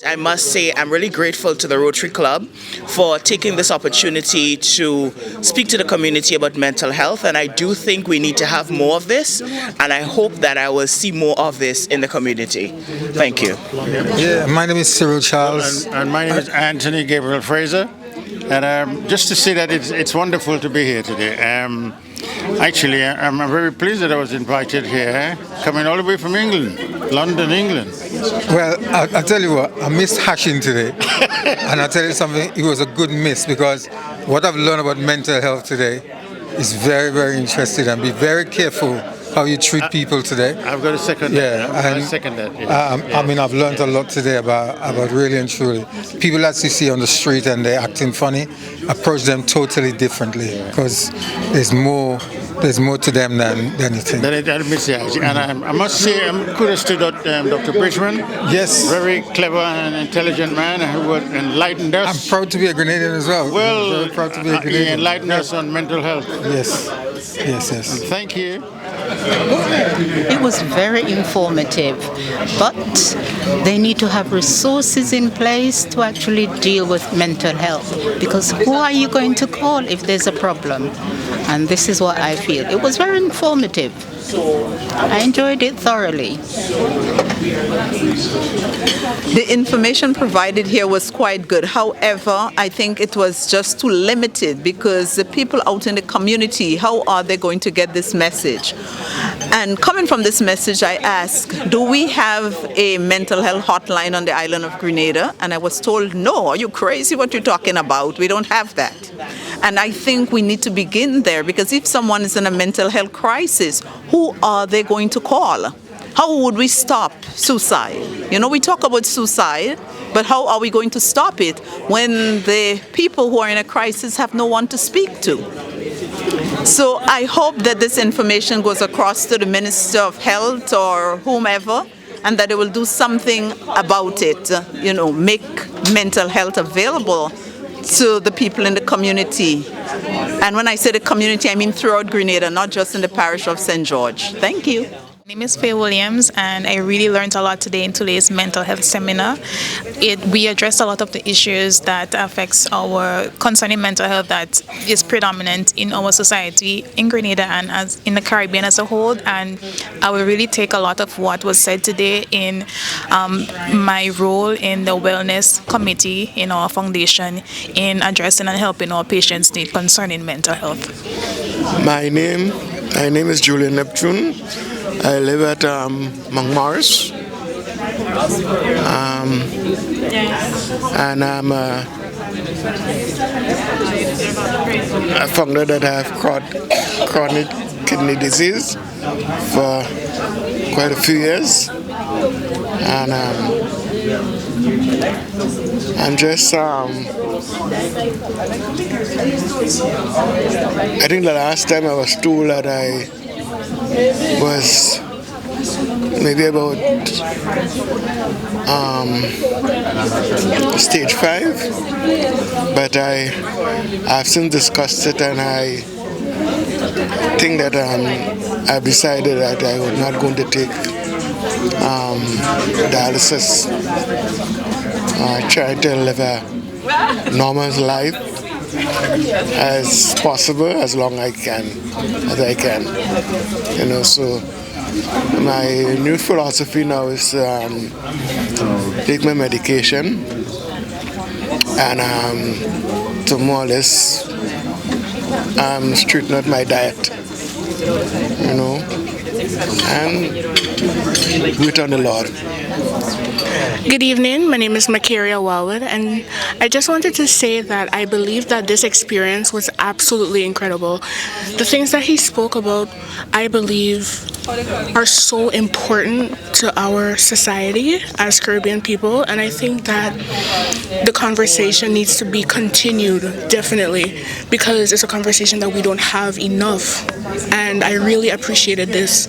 I must say I'm really grateful to the Rotary Club for taking this opportunity to speak to the community about mental health, and I do think we need to have more of this, and I hope that I will see more of this in the community. Thank you. Yeah, my name is Cyril Charles. And my name is Anthony Gabriel Fraser, and just to say that it's wonderful to be here today. Actually, I'm very pleased that I was invited here, coming all the way from England, London, England. Well, I'll tell you what, I missed hashing today. And I'll tell you something, it was a good miss because what I've learned about mental health today is very, very interesting, and be very careful how you treat people today. I've got to second that. I second that. Yeah. I mean, I've learned a lot today about really and truly. People that you see on the street and they're acting funny, approach them totally differently because there's more to them than anything. And I must say, kudos to Dr. Bridgman. Yes. Very clever and intelligent man who enlightened us. I'm proud to be a Grenadian as well. Well, I'm very proud to be a Grenadian. He enlightened us on mental health. Yes. Thank you. It was very informative, but they need to have resources in place to actually deal with mental health, because who are you going to call if there's a problem? And this is what I feel. It was very informative. I enjoyed it thoroughly. The information provided here was quite good. However, I think it was just too limited because the people out in the community, how are they going to get this message? And coming from this message, I asked, do we have a mental health hotline on the island of Grenada? And I was told, no, are you crazy? What you're talking about? We don't have that. And I think we need to begin there, because if someone is in a mental health crisis, who are they going to call? How would we stop suicide? You know, we talk about suicide, but how are we going to stop it when the people who are in a crisis have no one to speak to? So I hope that this information goes across to the Minister of Health or whomever, and that they will do something about it, make mental health available to the people in the community. And when I say the community, I mean throughout Grenada, not just in the parish of St. George. Thank you. My name is Faye Williams, and I really learned a lot today in today's mental health seminar. We addressed a lot of the issues that affects our concerning mental health that is predominant in our society in Grenada and as in the Caribbean as a whole. And I will really take a lot of what was said today in my role in the wellness committee in our foundation in addressing and helping our patients' needs concerning mental health. My name is Julian Neptune. I live at Montmorris, and I'm a founder that I have chronic kidney disease for quite a few years, and I'm just I think the last time I was told that I was maybe about stage 5, but I've since discussed it, and I think that I've decided that I was not going to take dialysis. Try to live a normal life as possible, as long as I can. So my new philosophy now is take my medication and to more or less straighten out my diet, and wait on the Lord. Good evening, my name is Makaria Wawad, and I just wanted to say that I believe that this experience was absolutely incredible. The things that he spoke about, I believe, are so important to our society as Caribbean people, and I think that the conversation needs to be continued, definitely, because it's a conversation that we don't have enough, and I really appreciated this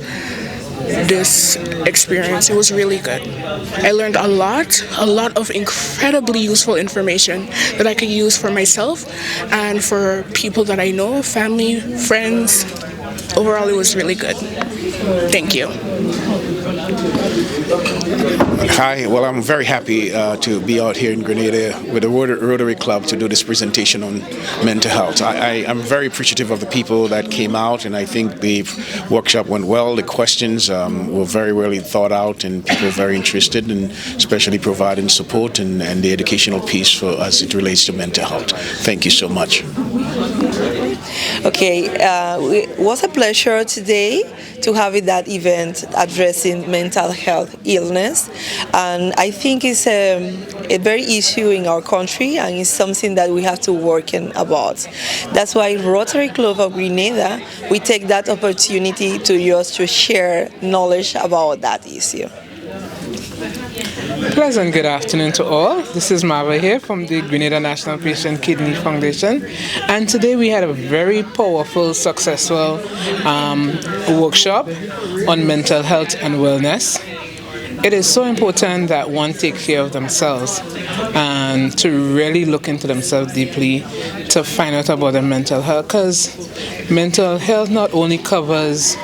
experience. It was really good. I learned a lot of incredibly useful information that I could use for myself and for people that I know, family, friends. Overall, it was really good. Thank you. Hi, well, I'm very happy to be out here in Grenada with the Rotary Club to do this presentation on mental health. I'm very appreciative of the people that came out, and I think the workshop went well. The questions were very well thought out, and people were very interested, and especially providing support and the educational piece for as it relates to mental health. Thank you so much. Okay, it was a pleasure today to have that event addressing mental health illness, and I think it's a very issue in our country, and it's something that we have to work in about. That's why Rotary Club of Grenada, we take that opportunity to just to share knowledge about that issue. Pleasant good afternoon to all. This is Marva here from the Grenada National Patient Kidney Foundation, and today we had a very powerful, successful workshop on mental health and wellness. It is so important that one take care of themselves and to really look into themselves deeply to find out about their mental health, because mental health not only covers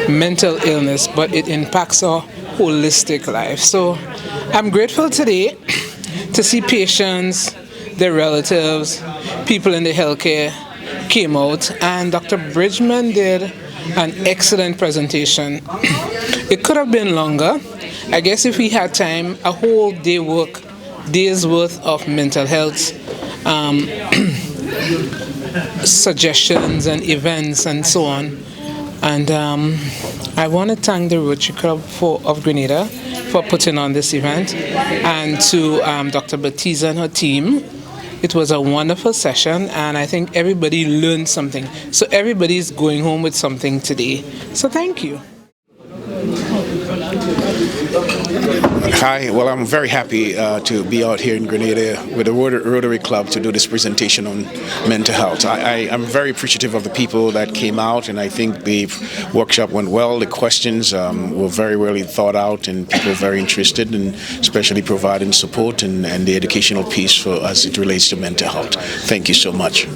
mental illness, but it impacts our holistic life. So I'm grateful today to see patients, their relatives, people in the healthcare came out, and Dr. Bridgman did an excellent presentation. It could have been longer. I guess if we had time, a whole day's worth of mental health suggestions and events and so on. And I want to thank the Rotary Club of Grenada for putting on this event, and to Dr. Baptiste and her team. It was a wonderful session, and I think everybody learned something. So everybody's going home with something today. So thank you. Hi, well, I'm very happy to be out here in Grenada with the Rotary Club to do this presentation on mental health. I'm very appreciative of the people that came out, and I think the workshop went well. The questions were very well thought out, and people were very interested, and especially providing support and the educational piece for as it relates to mental health. Thank you so much.